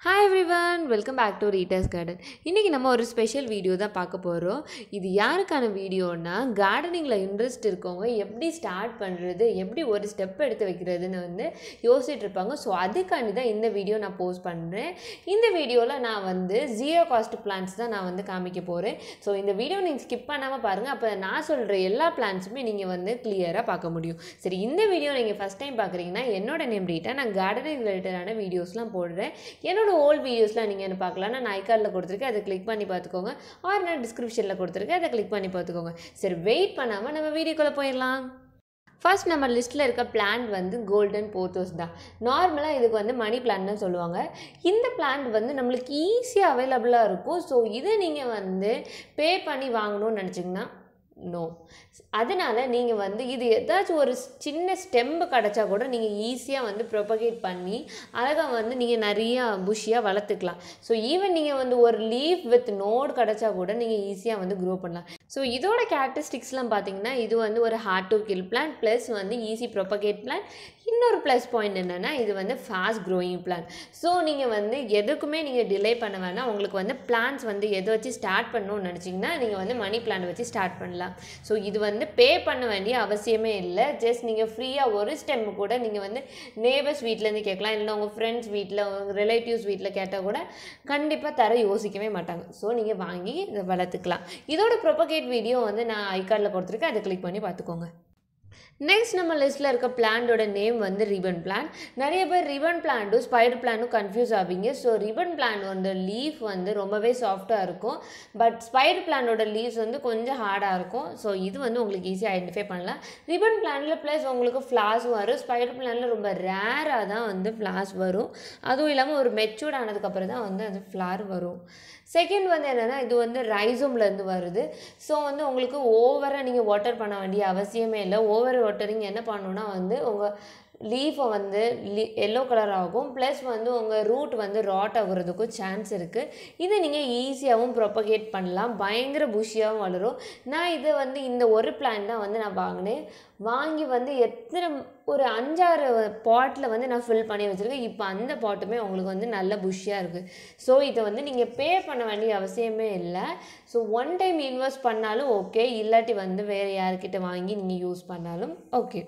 Hi everyone, welcome back to Rita's Garden. இன்னைக்கு நம்ம ஒரு ஸ்பெஷல் வீடியோ தான் பார்க்க போகிறோம். இது யாருக்கான வீடியோனா கார்டனிங்கில் இன்ட்ரெஸ்ட் இருக்கவங்க எப்படி ஸ்டார்ட் பண்ணுறது, எப்படி ஒரு ஸ்டெப் எடுத்து வைக்கிறதுன்னு யோசிச்சுட்டு இருப்பாங்க. ஸோ அதுக்காண்டி தான் இந்த வீடியோ நான் போஸ்ட் பண்ணுறேன். இந்த வீடியோவில் நான் ஜீரோ காஸ்ட் பிளான்ஸ் தான் நான் காமிக்க போகிறேன். ஸோ இந்த வீடியோ நீங்கள் ஸ்கிப் பண்ணாமல் பாருங்கள். அப்போ நான் சொல்கிற எல்லா பிளான்ஸுமே நீங்கள் கிளியராக பார்க்க முடியும். சரி, இந்த வீடியோ நீங்கள் ஃபஸ்ட் டைம் பார்க்குறீங்கன்னா என்னோட நேம் ரீட்டா. நான் கார்டனிங் ரிலேட்டடான வீடியோஸ்லாம் போடுறேன். என்னோட ஓல்ட் வீடியோஸ்லாம் நீங்கள் என்ன பார்க்கலாம். நான் ஐகார்டில் கொடுத்துருக்கேன், அதை கிளிக் பண்ணி பார்த்துக்கோங்க. ஆர் நான் டிஸ்கிரிப்ஷனில் கொடுத்துருக்கேன், அதை கிளிக் பண்ணி பார்த்துக்கோங்க. சரி, வெயிட் பண்ணாமல் நம்ம வீடியோக்குள்ளே போயிடலாம். ஃபர்ஸ்ட் நம்ம லிஸ்ட்டில் இருக்க பிளான்ட் கோல்டன் போத்தோஸ் தான். நார்மலாக இதுக்கு மணி பிளான்ட்னு சொல்லுவாங்க. இந்த பிளான்ட் நம்மளுக்கு ஈஸியாக அவைலபிளாக இருக்கும். ஸோ இதை நீங்கள் பே பண்ணி வாங்கணும்னு நினச்சிங்கன்னா நோ. அதனால் நீங்கள் இது ஏதாச்சும் ஒரு சின்ன ஸ்டெம்பு கிடச்சா கூட நீங்கள் ஈஸியாக ப்ரொபகேட் பண்ணி அழகாக நீங்கள் நிறையா புஷியாக வளர்த்துக்கலாம். ஸோ ஈவன் நீங்கள் ஒரு லீஃப் வித் நோட் கிடச்சா கூட நீங்கள் ஈஸியாக க்ரோ பண்ணலாம். ஸோ இதோட கேரக்டரிஸ்டிக்ஸ்லாம் பார்த்தீங்கன்னா இது ஒரு hard to kill plant plus easy propagate plant. இன்னொரு ப்ளஸ் பாயிண்ட் என்னென்னா இது ஃபாஸ்ட் க்ரோயிங் பிளான்ட். ஸோ நீங்கள் எதுக்குமே நீங்கள் டிலே பண்ண வேணாம். உங்களுக்கு பிளான்ஸ் எதை வச்சு ஸ்டார்ட் பண்ணணும்னு நினச்சிங்கன்னா நீங்கள் மணி பிளான்ட் வச்சு ஸ்டார்ட் பண்ணலாம். ஸோ இது பே பண்ண வேண்டிய அவசியமே இல்லை. ஜஸ்ட் நீங்கள் ஃப்ரீயாக ஒரு ஸ்டெம் கூட நீங்கள் நேபர்ஸ் வீட்டிலேருந்து கேட்கலாம். இல்லை உங்கள் ஃப்ரெண்ட்ஸ் வீட்டில், உங்கள் ரிலேட்டிவ்ஸ் வீட்டில் கேட்டால் கூட கண்டிப்பாக தர யோசிக்கவே மாட்டாங்க. ஸோ நீங்கள் வாங்கி இதை வளர்த்துக்கலாம். இதோட ப்ரொபகேட் வீடியோ நான் ஐகார்டில் கொடுத்துருக்கேன், அதை கிளிக் பண்ணி பார்த்துக்கோங்க. நெக்ஸ்ட் நம்ம லிஸ்ட்டில் இருக்க பிளான்டோட நேம் ரிபன் பிளான்ட். நிறைய பேர் ரிபன் பிளான்ட்டும் ஸ்பைடர் பிளான்ட்டும் கன்ஃபியூஸ் ஆவீங்க. ஸோ ரிபன் பிளான்ட் லீஃப் ரொம்பவே சாஃப்டாக இருக்கும். பட் ஸ்பைடர் பிளான்டோட லீவ்ஸ் கொஞ்சம் ஹார்டாக இருக்கும். ஸோ இது உங்களுக்கு ஈஸியாக ஐடென்டிஃபை பண்ணலாம். ரிபன் பிளான்ட்டில் ப்ளஸ் உங்களுக்கு ஃப்ளார்ஸும் வரும். ஸ்பைடர் பிளான்ட்டில் ரொம்ப ரேராக தான் ஃப்ளார்ஸ் வரும். அதுவும் இல்லாமல் ஒரு மெச்சூர்ட் ஆனதுக்கப்புறம் தான் அது ஃப்ளார் வரும். செகண்ட் என்னென்னா இது ரைசோம்லேருந்து வருது. ஸோ உங்களுக்கு ஓவராக நீங்கள் வாட்டர் பண்ண வேண்டிய அவசியமே இல்லை. ஓவர் வாட்டரிங் என்ன பண்ணணுன்னா உங்கள் லீஃபை எல்லோ கலர் ஆகும். ப்ளஸ் உங்கள் ரூட் ராட் ஆகுறதுக்கும் சான்ஸ் இருக்குது. இதை நீங்கள் ஈஸியாகவும் ப்ரொபகேட் பண்ணலாம், பயங்கர புஷியாகவும் வளரும். நான் இதை இந்த ஒரு பிளான் தான் நான் வாங்கினேன். வாங்கி எத்தனை ஒரு 5-6 பாட்டில் நான் ஃபில் பண்ணி வச்சுருக்கேன். இப்போ அந்த பாட்டுமே உங்களுக்கு நல்ல புஷியாக இருக்குது. ஸோ இதை நீங்கள் பே பண்ண வேண்டிய அவசியமே இல்லை. ஸோ ஒன் டைம் இன்வெஸ்ட் பண்ணாலும் ஓகே, இல்லாட்டி வேறு யார்கிட்ட வாங்கி நீங்கள் யூஸ் பண்ணாலும் ஓகே.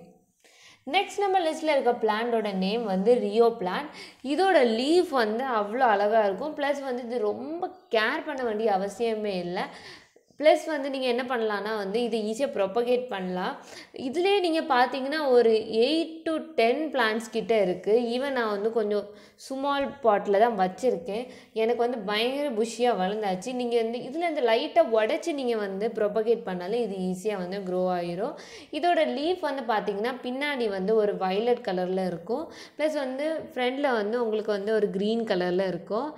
நெக்ஸ்ட் நம்ம லிஸ்ட்டில் இருக்க பிளான்டோட நேம் ரியோ பிளான்ட். இதோட லீஃப் அவ்வளோ அழகாக இருக்கும். ப்ளஸ் இது ரொம்ப கேர் பண்ண வேண்டிய அவசியமே இல்லை. ப்ளஸ் நீங்கள் என்ன பண்ணலான்னா இது ஈஸியாக ப்ரொபகேட் பண்ணலாம். இதிலே நீங்கள் பார்த்தீங்கன்னா ஒரு 8 to 10 பிளான்ட்ஸ் கிட்டே இருக்குது. ஈவன் நான் கொஞ்சம் ஸ்மால் பாட்டில் தான் வச்சுருக்கேன். எனக்கு பயங்கர புஷியாக வளர்ந்தாச்சு. நீங்கள் இதில் லைட்டாக உடச்சி நீங்கள் ப்ரொபகேட் பண்ணாலும் இது ஈஸியாக க்ரோ ஆகிரும். இதோட லீஃப் பார்த்தீங்கன்னா பின்னாடி ஒரு வயலட் கலரில் இருக்கும். ப்ளஸ் ஃப்ரண்டில் உங்களுக்கு ஒரு க்ரீன் கலரில் இருக்கும்.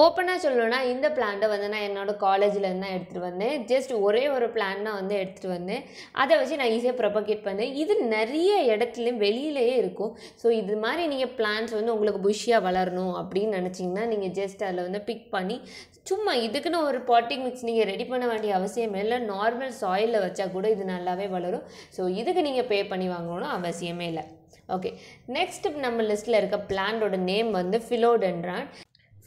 ஓப்பனாக சொல்லணும்னா இந்த பிளான்ட்டை நான் என்னோடய காலேஜில் தான் எடுத்துகிட்டு வந்தேன். ஜஸ்ட் ஒரே ஒரு பிளான் தான் எடுத்துகிட்டு வந்தேன். அதை வச்சு நான் ஈஸியாக ப்ரொபகேட் பண்ணேன். இது நிறைய இடத்துலையும் வெளியிலேயே இருக்கும். ஸோ இது மாதிரி நீங்கள் பிளான்ஸ் உங்களுக்கு புஷியாக வளரணும் அப்படின்னு நினச்சிங்கன்னா நீங்கள் ஜஸ்ட் அதில் பிக் பண்ணி சும்மா இதுக்குன்னு ஒரு பாட்டிங் மிக்ஸ் நீங்கள் ரெடி பண்ண வேண்டிய அவசியமே இல்லை. நார்மல் சாயிலில் வச்சா கூட இது நல்லாவே வளரும். ஸோ இதுக்கு நீங்கள் பே பண்ணி வாங்கணும்னு அவசியமே இல்லை. ஓகே, நெக்ஸ்ட் நம்ம லிஸ்ட்டில் இருக்க பிளான்டோட நேம் ஃபிலோடென்ட்ரான்.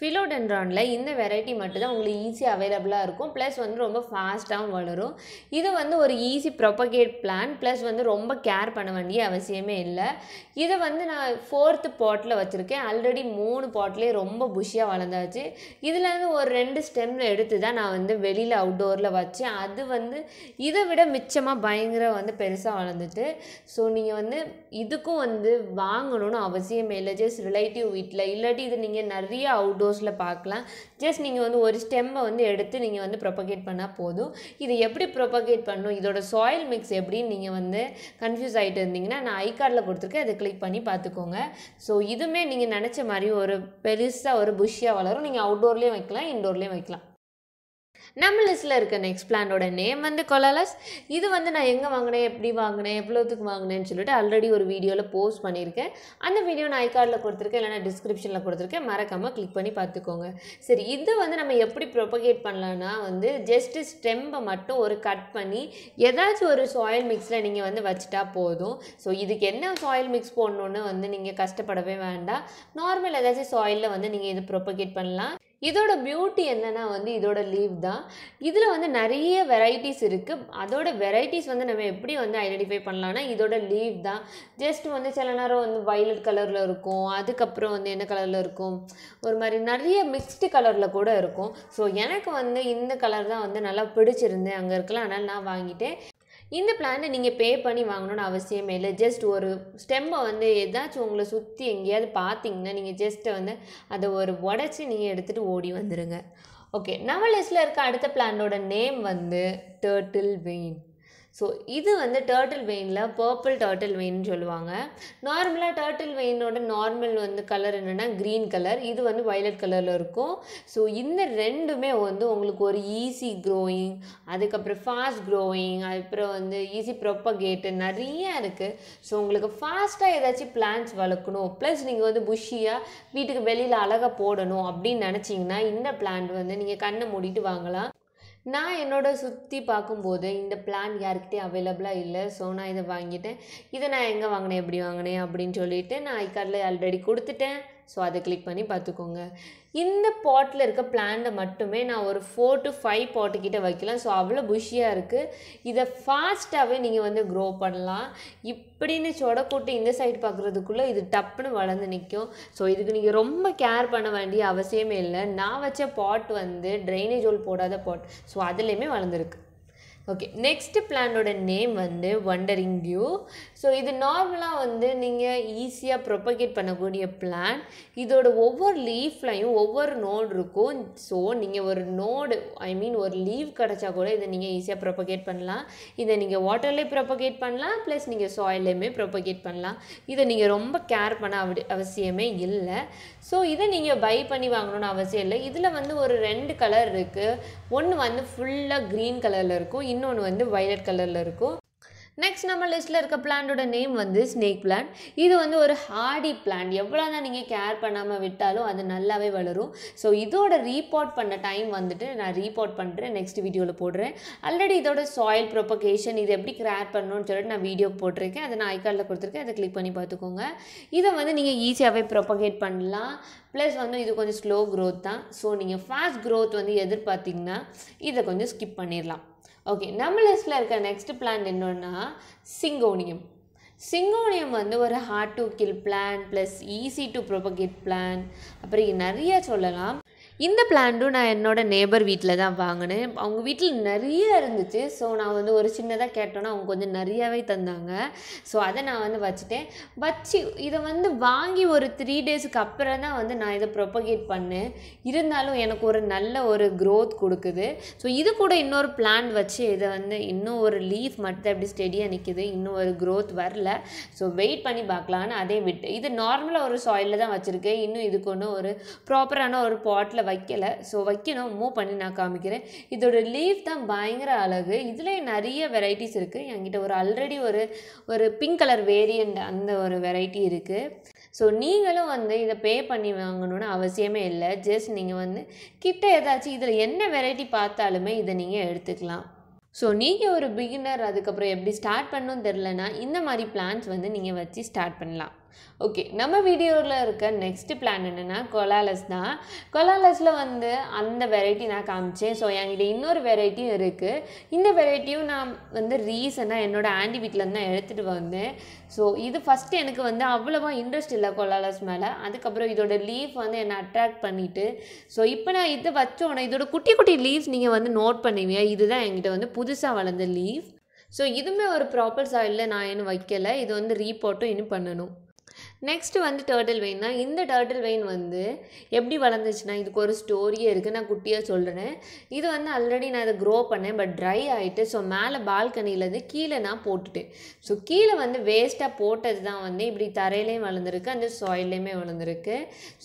ஃபிலோடென்ட்ரானில் இந்த வெரைட்டி மட்டும்தான் உங்களுக்கு ஈஸியாக அவைலபிளாக இருக்கும். ப்ளஸ் ரொம்ப ஃபாஸ்ட்டாகவும் வளரும். இது ஒரு ஈஸி ப்ரொபகேட் பிளான். ப்ளஸ் ரொம்ப கேர் பண்ண வேண்டிய அவசியமே இல்லை. இதை நான் 4th பாட்டில் வச்சுருக்கேன். ஆல்ரெடி 3 பாட்லேயே ரொம்ப புஷியாக வளர்ந்தாச்சு. இதில் ஒரு 2 ஸ்டெம்மில் எடுத்து தான் நான் வெளியில் அவுட்டோரில் வச்சேன். அது இதை விட மிச்சமாக பயங்கர பெருசாக வளர்ந்துட்டு. ஸோ நீங்கள் இதுக்கும் வாங்கணும்னு அவசியமே இல்லை. ஜஸ்ட் ரிலேட்டிவ் வீட்டில் இல்லாட்டி இது நீங்கள் நிறைய அவுட்டோர் பார்க்கலாம். ஜஸ்ட் நீங்கள் ஒரு ஸ்டெம்மை எடுத்து நீங்கள் ப்ரொபகேட் பண்ணால் போதும். இதை எப்படி ப்ரொபகேட் பண்ணணும், இதோட சாயில் மிக்ஸ் எப்படின்னு நீங்கள் கன்ஃபியூஸ் ஆகிட்டு இருந்தீங்கன்னா நான் ஐகார்டில் கொடுத்துருக்கேன், அதை கிளிக் பண்ணி பார்த்துக்கோங்க. ஸோ இதுவுமே நீங்கள் நினச்ச மாதிரி ஒரு பெருசாக ஒரு புஷ்ஷியாக வளரும். நீங்கள் அவுட்டோர்லேயும் வைக்கலாம், இன்டோர்லேயும் வைக்கலாம். நம்ம லிஸ்ட்டில் இருக்க நெக்ஸ்ட் பிளானோட நேம் வந்து கொலாலஸ். இது வந்து நான் எங்கே வாங்கினேன், எப்படி வாங்கினேன், எவ்வளோத்துக்கு வாங்கினேன்னு சொல்லிட்டு ஆல்ரெடி ஒரு வீடியோவில் போஸ்ட் பண்ணியிருக்கேன். அந்த வீடியோ நான் ஐகார்டில் கொடுத்துருக்கேன், இல்லைனா டிஸ்கிரிப்ஷனில் கொடுத்துருக்கேன், மறக்காமல் கிளிக் பண்ணி பார்த்துக்கோங்க. சரி, இது வந்து நம்ம எப்படி ப்ரொபகேட் பண்ணலான்னா வந்து ஜஸ்ட்டு ஸ்டெம்பை மட்டும் ஒரு கட் பண்ணி ஏதாச்சும் ஒரு சாயில் மிக்ஸில் நீங்கள் வந்து வச்சுட்டா போதும். ஸோ இதுக்கு என்ன சாயில் மிக்ஸ் போடணுன்னு வந்து நீங்கள் கஷ்டப்படவே வேண்டாம். நார்மல் ஏதாச்சும் சாயிலில் வந்து நீங்கள் இது ப்ரொபகேட் பண்ணலாம். இதோட பியூட்டி என்னன்னா வந்து இதோட லீவ் தான். இதில் வந்து நிறைய வெரைட்டிஸ் இருக்குது. அதோட வெரைட்டிஸ் வந்து நம்ம எப்படி வந்து ஐடென்டிஃபை பண்ணலான்னா இதோட லீவ் தான். ஜஸ்ட் வந்து சில நேரம் வந்து வயலட் கலரில் இருக்கும், அதுக்கப்புறம் வந்து என்ன கலரில் இருக்கும், ஒரு மாதிரி நிறைய மிக்ஸ்டு கலரில் கூட இருக்கும். ஸோ எனக்கு வந்து இந்த கலர் தான் வந்து நல்லா பிடிச்சிருந்து அங்கே இருக்கலாம், அதனால் நான் வாங்கிட்டேன். இந்த பிளானை நீங்கள் பே பண்ணி வாங்கணுன்னு அவசியமே இல்லை. ஜஸ்ட் ஒரு ஸ்டெம்மை வந்து ஏதாச்சும் உங்களை சுற்றி எங்கேயாவது பார்த்தீங்கன்னா நீங்கள் ஜஸ்ட்டை வந்து அதை ஒரு உடச்சி நீங்கள் எடுத்துகிட்டு ஓடி வந்துடுங்க. ஓகே, நம்ம லிஸ்ட்டில் இருக்க அடுத்த பிளானோட நேம் வந்து டர்ட்டில் வெயின். ஸோ இது வந்து டர்ட்டில் வெயினில் பர்பிள் டர்ட்டில் வெயின்னு சொல்லுவாங்க. நார்மலாக டர்ட்டில் வெயினோட நார்மல் வந்து கலர் என்னென்னா க்ரீன் கலர், இது வந்து வயலட் கலரில் இருக்கும். ஸோ இந்த ரெண்டுமே வந்து உங்களுக்கு ஒரு ஈஸி க்ரோயிங், அதுக்கப்புறம் ஃபாஸ்ட் க்ரோயிங், அதுக்கப்புறம் வந்து ஈஸி ப்ரொப்பகேட்டு நிறைய இருக்குது. ஸோ உங்களுக்கு ஃபாஸ்ட்டாக ஏதாச்சும் பிளான்ட்ஸ் வளர்க்கணும், ப்ளஸ் நீங்கள் வந்து புஷ்ஷியாக வீட்டுக்கு வெளியில் அழகாக போடணும் அப்படின்னு நினச்சிங்கன்னா இந்த பிளான்ட் வந்து நீங்கள் கண்ணை மூடிட்டு வாங்கலாம். நான் என்னோட சுற்றி பார்க்கும்போது இந்த பிளான் யாருக்கிட்டே அவைலபிளாக இல்லை. ஸோ நான் இதை வாங்கிட்டேன். இதை நான் எங்கே வாங்கினேன், எப்படி வாங்கினேன் அப்படின்னு சொல்லிட்டு நான் ஐகார்டில் ஆல்ரெடி கொடுத்துட்டேன். ஸோ அதை கிளிக் பண்ணி பார்த்துக்கோங்க. இந்த பாட்டில் இருக்க பிளான்ட்டை மட்டுமே நான் ஒரு 4 to 5 பாட்டுக்கிட்ட வைக்கலாம். ஸோ அவ்வளோ புஷ்ஷியாக இருக்குது. இதை ஃபாஸ்ட்டாகவே நீங்கள் வந்து க்ரோ பண்ணலாம். இப்படின்னு சொடக்கூட்டு இந்த சைடு பார்க்குறதுக்குள்ளே இது டப்புன்னு வளர்ந்து நிற்கும். ஸோ இதுக்கு நீங்கள் ரொம்ப கேர் பண்ண வேண்டிய அவசியமே இல்லை. நான் வச்ச பாட் வந்து ட்ரைனேஜ் ஹோல் போடாத பாட். ஸோ அதுலேயுமே வளர்ந்துருக்கு. ஓகே, நெக்ஸ்ட் பிளானோட நேம் வந்து வண்டரிங் டியூ. ஸோ இது நார்மலாக வந்து நீங்கள் ஈஸியாக ப்ரொபகேட் பண்ணக்கூடிய பிளான். இதோட ஒவ்வொரு லீஃப்லையும் ஒவ்வொரு நோடு இருக்கும். ஸோ நீங்கள் ஒரு நோடு ஒரு லீவ் கிடச்சா கூட இதை நீங்கள் ஈஸியாக ப்ரொபகேட் பண்ணலாம். இதை நீங்கள் வாட்டர்லேயே ப்ரொபகேட் பண்ணலாம், ப்ளஸ் நீங்கள் சாயில்லையுமே ப்ரொபகேட் பண்ணலாம். இதை நீங்கள் ரொம்ப கேர் பண்ண அவசியமே இல்லை. ஸோ இதை நீங்கள் பை பண்ணி வாங்கணுன்னு அவசியம் இல்லை. இதில் வந்து ஒரு 2 கலர் இருக்குது. ஒன்று வந்து ஃபுல்லாக க்ரீன் கலரில் இருக்கும், இன்னொன்று வந்து வயலட் கலரில் இருக்கும். நெக்ஸ்ட் நம்ம லிஸ்ட்டில் இருக்க பிளான்ட்டோட நேம் வந்து ஸ்னேக் பிளான்ட். இது வந்து ஒரு ஹார்டி பிளான்ட். எவ்வளோ தான் நீங்கள் கேர் பண்ணாமல் விட்டாலும் அது நல்லாவே வளரும். ஸோ இதோட ரீபாட் பண்ண டைம் வந்துட்டு நான் ரீபாட் பண்ணுறேன், நெக்ஸ்ட் வீடியோவில் போடுறேன். ஆல்ரெடி இதோட சாயில் ப்ரொபகேஷன் இது எப்படி கிரார் பண்ணணும்னு சொல்லிட்டு நான் வீடியோ போட்டிருக்கேன். அதை நான் ஐகார்டில் கொடுத்துருக்கேன், அதை கிளிக் பண்ணி பார்த்துக்கோங்க. இதை வந்து நீங்கள் ஈஸியாகவே ப்ரொபகேட் பண்ணலாம். ப்ளஸ் வந்து இது கொஞ்சம் ஸ்லோ க்ரோத் தான். ஸோ நீங்கள் ஃபாஸ்ட் க்ரோத் வந்து எதிர்பார்த்திங்கன்னா இதை கொஞ்சம் ஸ்கிப் பண்ணிடலாம். ஓகே, நம்ம லிஸ்ட்டில் இருக்க நெக்ஸ்ட் பிளான்ட் என்னன்னா சிங்கோனியம். சிங்கோனியம் வந்து ஒரு hard to kill plant, plus easy to propagate plant, அப்புறம் நிறைய சொல்லலாம். இந்த பிளான்ட்டும் நான் என்னோட நேபர் வீட்டில் தான் வாங்கினேன். அவங்க வீட்டில் நிறைய இருந்துச்சு. ஸோ நான் வந்து ஒரு சின்னதாக கேட்டோன்னா அவங்க கொஞ்சம் நிறையாவே தந்தாங்க. ஸோ அதை நான் வந்து வச்சு இதை வந்து வாங்கி ஒரு 3 டேஸுக்கு அப்புறம் தான் வந்து நான் இதை ப்ரொபகேட் பண்ணேன். இருந்தாலும் எனக்கு ஒரு நல்ல ஒரு க்ரோத் கொடுக்குது. ஸோ இது கூட இன்னொரு பிளான்ட் வச்சு இதை வந்து இன்னும் ஒரு லீஃப் மட்டும் எப்படி ஸ்டெடியாக நிற்கிது, இன்னும் ஒரு க்ரோத் வரல. ஸோ வெயிட் பண்ணி பார்க்கலான்னு அதே விட்டு இது நார்மலாக ஒரு சாயிலில் தான் வச்சுருக்கேன். இன்னும் இதுக்கு ஒன்று ஒரு ப்ராப்பரான ஒரு பாட்டில் வைக்கலை. ஸோ வைக்கணும், மூவ் பண்ணி நான் காமிக்கிறேன். இதோட லீஃப் தான் பயங்கர அழகு. இதில் நிறைய வெரைட்டிஸ் இருக்குது. என்கிட்ட ஆல்ரெடி ஒரு பிங்க் கலர் வேரியண்ட் அந்த ஒரு வெரைட்டி இருக்குது. ஸோ நீங்களும் வந்து இதை பே பண்ணி வாங்கணுன்னு அவசியமே இல்லை. ஜஸ்ட் நீங்கள் வந்து கிட்ட ஏதாச்சும் இதில் என்ன வெரைட்டி பார்த்தாலுமே இதை நீங்கள் எடுத்துக்கலாம். ஸோ நீங்கள் ஒரு பிகினர், அதுக்கப்புறம் எப்படி ஸ்டார்ட் பண்ணணும்னு தெரிலனா இந்த மாதிரி பிளான்ஸ் வந்து நீங்கள் வச்சு ஸ்டார்ட் பண்ணலாம். ஓகே, நம்ம வீடியோவில் இருக்க நெக்ஸ்ட் பிளான் என்னென்னா கொலாலஸ் தான். கொலாலஸில் வந்து அந்த வெரைட்டி நான் காமிச்சேன். ஸோ என்கிட்ட இன்னொரு வெரைட்டியும் இருக்குது. இந்த வெரைட்டியும் நான் வந்து ரீசனாக என்னோடய ஆண்டி வீட்டிலேருந்து தான் எடுத்துகிட்டு வந்தேன். ஸோ இது ஃபஸ்ட்டு எனக்கு வந்து அவ்வளோவா இன்ட்ரெஸ்ட் இல்லை கொலாலஸ் மேலே. அதுக்கப்புறம் இதோட லீஃப் வந்து என்னை அட்ராக்ட் பண்ணிவிட்டு ஸோ இப்போ நான் இதை வச்சோன்னே இதோட குட்டி குட்டி லீவ்ஸ் நீங்கள் வந்து நோட் பண்ணுவீங்க. இதுதான் என்கிட்ட வந்து புதுசாக வளர்ந்த லீஃப். ஸோ இதுவுமே ஒரு ப்ராப்பர் சாயிலில் நான் இன்னும் வைக்கலை. இது வந்து ரீபாட்டும் இன்னும் பண்ணணும். நெக்ஸ்ட்டு வந்து டர்ட்டில் வெயின் தான். இந்த டர்ட்டில் வெயின் வந்து எப்படி வளர்ந்துச்சுன்னா, இதுக்கு ஒரு ஸ்டோரியே இருக்குது, நான் குட்டியாக சொல்கிறேன். இது வந்து ஆல்ரெடி நான் இதை க்ரோ பண்ணேன், பட் ட்ரை ஆகிட்டு. ஸோ மேலே பால்கனிலேருந்து கீழே நான் போட்டுட்டேன். ஸோ கீழே வந்து வேஸ்ட்டாக போட்டது தான் வந்து இப்படி தரையிலையும் வளர்ந்துருக்கு, அந்த சாயில்லையுமே வளர்ந்துருக்கு.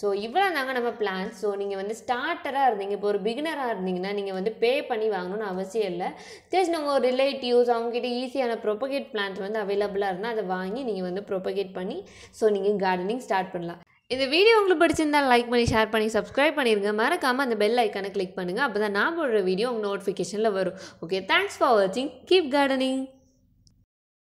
ஸோ இவ்வளோ தாங்க நம்ம பிளான்ஸ். ஸோ நீங்கள் வந்து ஸ்டார்டராக இருந்தீங்க, இப்போ ஒரு பிகினராக இருந்தீங்கன்னா நீங்கள் வந்து பே பண்ணி வாங்கணும்னு அவசியம் இல்லை. ஜஸ்ட் நம்ம ஒரு ரிலேட்டிவ்ஸ் அவங்ககிட்ட ஈஸியான ப்ரொபகேட் பிளான்ஸ் வந்து அவைலபிளாக இருந்தால் அதை வாங்கி நீங்கள் வந்து ப்ரொபகேட் பண்ணி ஸோ நீங்கள் கார்டனிங் ஸ்டார்ட் பண்ணலாம். இந்த வீடியோ உங்களுக்கு பிடிச்சிருந்தால் லைக் பண்ணி ஷேர் பண்ணி சப்ஸ்கிரைப் பண்ணிடுங்க. மறக்காமல் அந்த பெல் ஐக்கானை கிளிக் பண்ணுங்கள். அப்போ தான் நான் போடுற வீடியோ உங்கள் நோட்டிஃபிகேஷனில் வரும். ஓகே, தேங்க்ஸ் ஃபார் வாட்சிங். Keep gardening.